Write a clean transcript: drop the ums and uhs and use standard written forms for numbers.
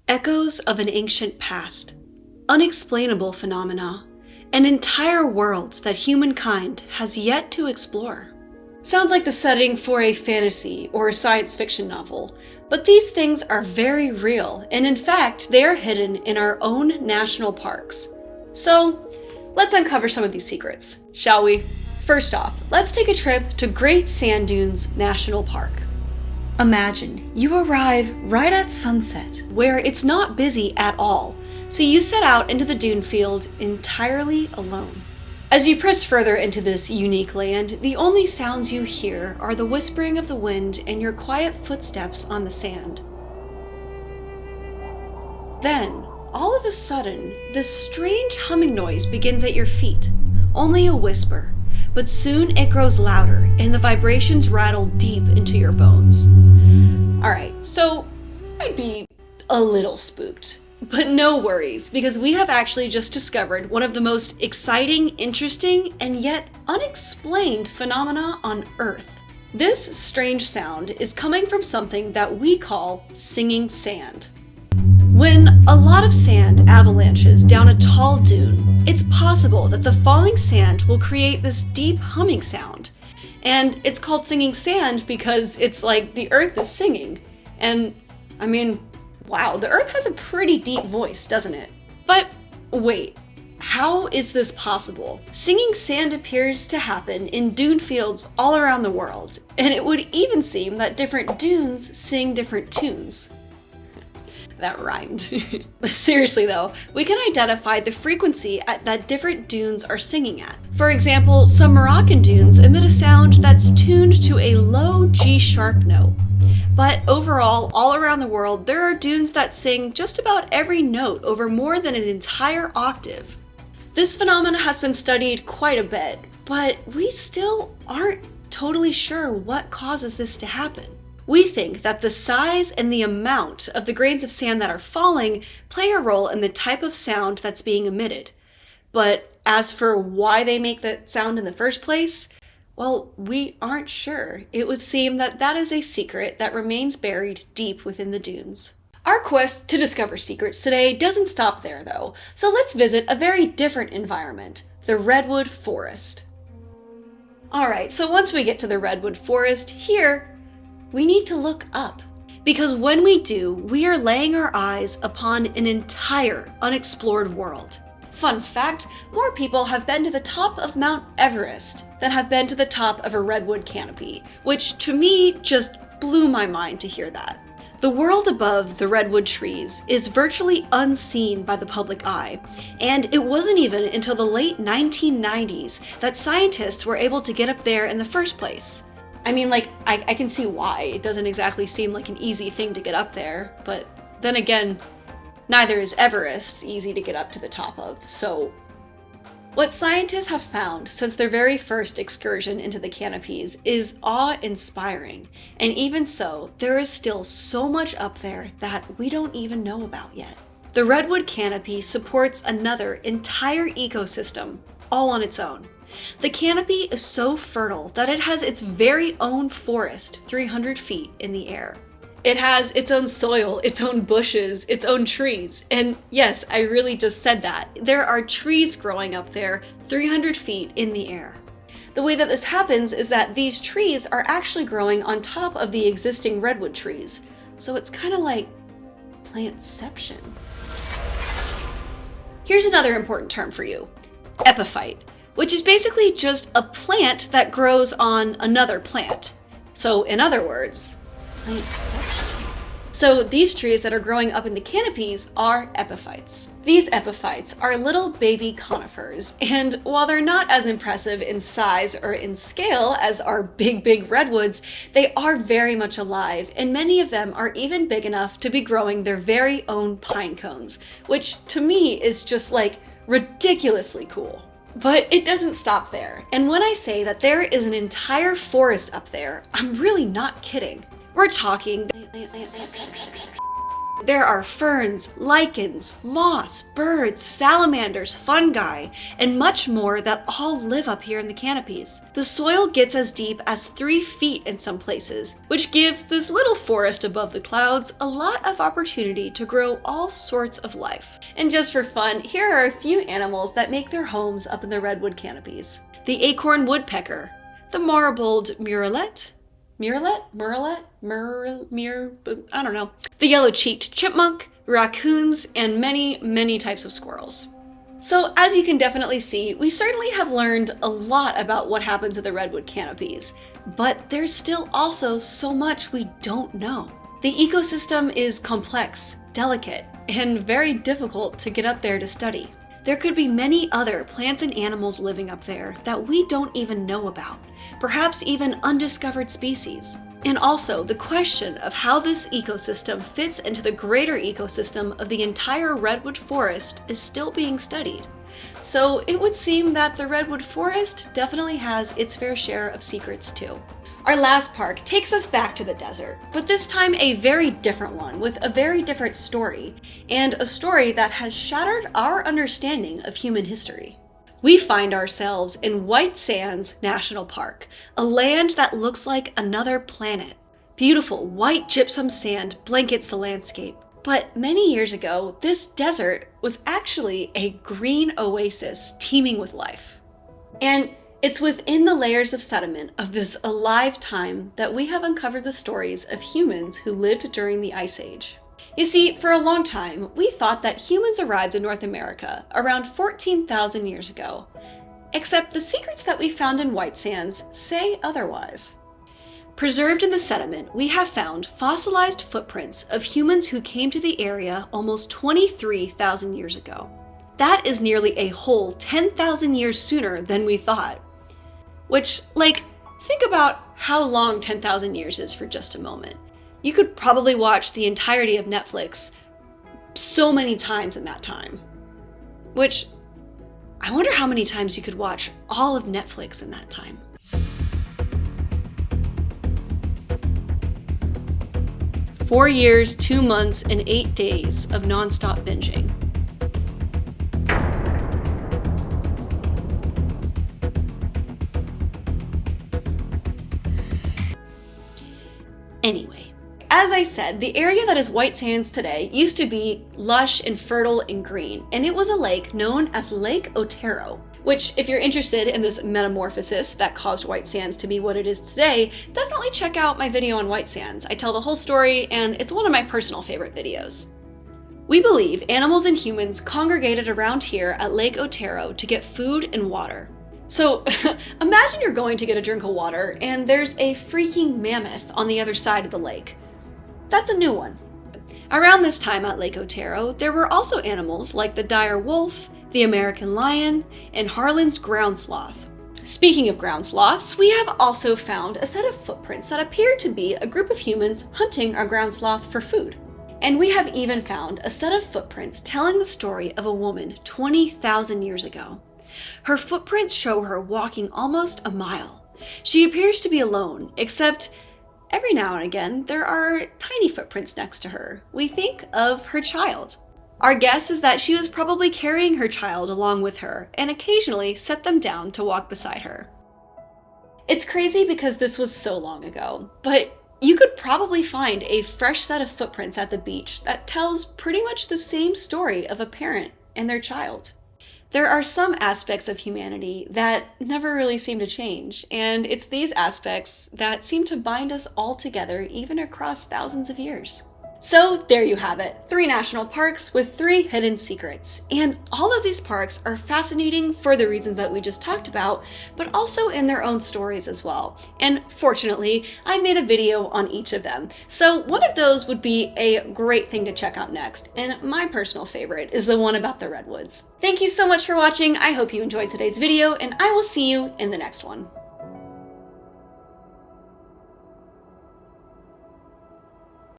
Echoes of an ancient past, unexplainable phenomena, and entire worlds that humankind has yet to explore. Sounds like the setting for a fantasy or a science fiction novel, but these things are very real, and in fact, they are hidden in our own national parks. So, let's uncover some of these secrets, shall we? First off, let's take a trip to Great Sand Dunes National Park. Imagine you arrive right at sunset, where it's not busy at all, so you set out into the dune field entirely alone. As you press further into this unique land, the only sounds you hear are the whispering of the wind and your quiet footsteps on the sand. Then, all of a sudden, this strange humming noise begins at your feet. Only a whisper, but soon it grows louder and the vibrations rattle deep into your bones. Alright, so I'd be a little spooked. But no worries, because we have actually just discovered one of the most exciting, interesting, and yet unexplained phenomena on Earth. This strange sound is coming from something that we call singing sand. When a lot of sand avalanches down a tall dune, it's possible that the falling sand will create this deep humming sound. And it's called singing sand because it's like the Earth is singing. And, I mean, wow, the Earth has a pretty deep voice, doesn't it? But wait, how is this possible? Singing sand appears to happen in dune fields all around the world, and it would even seem that different dunes sing different tunes. That rhymed. Seriously though, we can identify the frequency that different dunes are singing at. For example, some Moroccan dunes emit a sound that's tuned to a low G-sharp note. But overall, all around the world, there are dunes that sing just about every note over more than an entire octave. This phenomenon has been studied quite a bit, but we still aren't totally sure what causes this to happen. We think that the size and the amount of the grains of sand that are falling play a role in the type of sound that's being emitted. But as for why they make that sound in the first place, well, we aren't sure. It would seem that that is a secret that remains buried deep within the dunes. Our quest to discover secrets today doesn't stop there though, so let's visit a very different environment, the Redwood Forest. Alright, so once we get to the Redwood Forest, here, we need to look up. Because when we do, we are laying our eyes upon an entire unexplored world. Fun fact, more people have been to the top of Mount Everest than have been to the top of a redwood canopy, which to me just blew my mind to hear that. The world above the redwood trees is virtually unseen by the public eye, and it wasn't even until the late 1990s that scientists were able to get up there in the first place. I mean, like, I can see why. It doesn't exactly seem like an easy thing to get up there, but then again, neither is Everest easy to get up to the top of, so. What scientists have found since their very first excursion into the canopies is awe-inspiring, and even so, there is still so much up there that we don't even know about yet. The redwood canopy supports another entire ecosystem, all on its own. The canopy is so fertile that it has its very own forest 300 feet in the air. It has its own soil, its own bushes, its own trees. And yes, I really just said that. There are trees growing up there 300 feet in the air. The way that this happens is that these trees are actually growing on top of the existing redwood trees. So it's kind of like plantception. Here's another important term for you, epiphyte, which is basically just a plant that grows on another plant. So in other words, plantception. So these trees that are growing up in the canopies are epiphytes. These epiphytes are little baby conifers, and while they're not as impressive in size or in scale as our big redwoods, they are very much alive, and many of them are even big enough to be growing their very own pine cones, which to me is just like ridiculously cool. But it doesn't stop there, and when I say that there is an entire forest up there, I'm really not kidding. We're talking There are ferns, lichens, moss, birds, salamanders, fungi, and much more that all live up here in the canopies. The soil gets as deep as 3 feet in some places, which gives this little forest above the clouds a lot of opportunity to grow all sorts of life. And just for fun, here are a few animals that make their homes up in the redwood canopies. The acorn woodpecker, the marbled murrelet, I don't know. The yellow-cheeked chipmunk, raccoons, and many, many types of squirrels. So as you can definitely see, we certainly have learned a lot about what happens at the redwood canopies, but there's still also so much we don't know. The ecosystem is complex, delicate, and very difficult to get up there to study. There could be many other plants and animals living up there that we don't even know about, perhaps even undiscovered species. And also, the question of how this ecosystem fits into the greater ecosystem of the entire redwood forest is still being studied. So it would seem that the redwood forest definitely has its fair share of secrets too. Our last park takes us back to the desert, but this time a very different one with a very different story, and a story that has shattered our understanding of human history. We find ourselves in White Sands National Park, a land that looks like another planet. Beautiful white gypsum sand blankets the landscape, but many years ago, this desert was actually a green oasis teeming with life. And it's within the layers of sediment of this alive time that we have uncovered the stories of humans who lived during the Ice Age. You see, for a long time, we thought that humans arrived in North America around 14,000 years ago, except the secrets that we found in White Sands say otherwise. Preserved in the sediment, we have found fossilized footprints of humans who came to the area almost 23,000 years ago. That is nearly a whole 10,000 years sooner than we thought. Which, think about how long 10,000 years is for just a moment. You could probably watch the entirety of Netflix so many times in that time. Which, I wonder how many times you could watch all of Netflix in that time. "4 years, 2 months, and 8 days of nonstop binging." Anyway, as I said, the area that is White Sands today used to be lush and fertile and green, and it was a lake known as Lake Otero, which, if you're interested in this metamorphosis that caused White Sands to be what it is today, definitely check out my video on White Sands. I tell the whole story, and it's one of my personal favorite videos. We believe animals and humans congregated around here at Lake Otero to get food and water. So imagine you're going to get a drink of water and there's a freaking mammoth on the other side of the lake. That's a new one. Around this time at Lake Otero, there were also animals like the dire wolf, the American lion, and Harlan's ground sloth. Speaking of ground sloths, we have also found a set of footprints that appear to be a group of humans hunting our ground sloth for food. And we have even found a set of footprints telling the story of a woman 20,000 years ago. Her footprints show her walking almost a mile. She appears to be alone, except every now and again there are tiny footprints next to her. We think of her child. Our guess is that she was probably carrying her child along with her and occasionally set them down to walk beside her. It's crazy because this was so long ago, but you could probably find a fresh set of footprints at the beach that tells pretty much the same story of a parent and their child. There are some aspects of humanity that never really seem to change, and it's these aspects that seem to bind us all together even across thousands of years. So there you have it, 3 national parks with 3 hidden secrets. And all of these parks are fascinating for the reasons that we just talked about, but also in their own stories as well. And fortunately, I made a video on each of them. So one of those would be a great thing to check out next. And my personal favorite is the one about the redwoods. Thank you so much for watching. I hope you enjoyed today's video, and I will see you in the next one.